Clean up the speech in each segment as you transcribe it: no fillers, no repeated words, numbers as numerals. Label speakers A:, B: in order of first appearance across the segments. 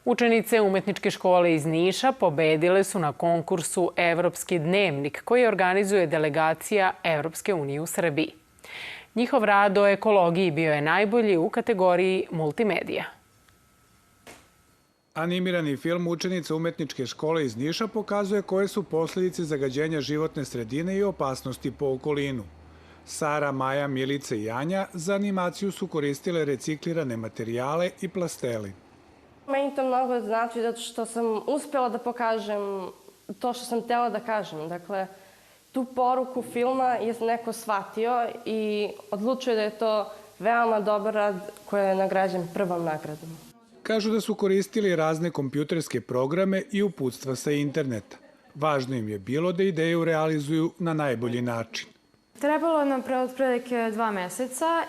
A: Učenice Umetničke škole iz Niša pobedile su na konkursu Evropski dnevnik koji organizuje delegacija Evropske unije u Srbiji. Njihov rad o ekologiji bio je najbolji u kategoriji multimedija.
B: Animirani film učenica Umetničke škole iz Niša pokazuje koje su posljedice zagađenja životne sredine i opasnosti po okolinu. Sara, Maja, Milica i Anja za animaciju su koristile reciklirane materijale i plastelin.
C: Meni to mnogo znači zato što sam uspjela da pokažem to što sam htjela da kažem. Dakle, tu poruku filma je neko shvatio i odlučio da je to veoma dobar rad koji je nagrađen prvom nagradom.
B: Kažu da su koristili razne kompjuterske programe i uputstva sa interneta. Važno im je bilo da ideju realizuju na najbolji način.
D: Trebalo nam otprilike 2 meseca.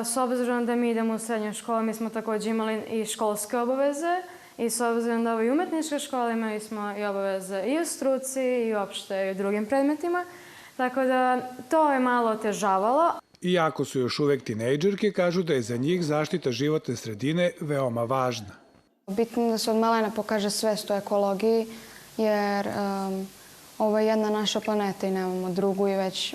D: S obzirom da mi idemo u srednju školu, mi smo također imali i školske obaveze. I s obzirom da ovo i umetnička škola, imali smo i obaveze i u struci i uopšte i u drugim predmetima. Tako da to je malo otežavalo.
B: Iako su još uvek tinejdžerke, kažu da je za njih zaštita životne sredine veoma važna.
E: Bitno je da se od malena pokaže svest o ekologiji, jer ovo je jedna naša planeta i nemamo drugu i već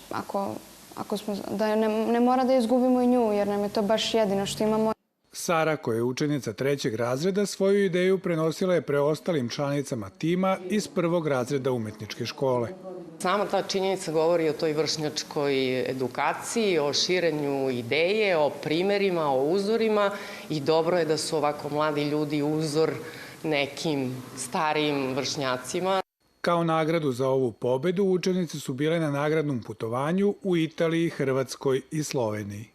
E: ako smo, da ne mora da izgubimo i nju, jer nam je to baš jedino što imamo.
B: Sara, koja je učenica 3. razreda, svoju ideju prenosila je preostalim članicama tima iz 1. razreda Umetničke škole.
F: Sama ta činjenica govori o toj vršnjačkoj edukaciji, o širenju ideje, o primerima, o uzorima i dobro je da su ovako mladi ljudi uzor nekim starijim vršnjacima.
B: Kao nagradu za ovu pobedu učenice su bile na nagradnom putovanju u Italiji, Hrvatskoj i Sloveniji.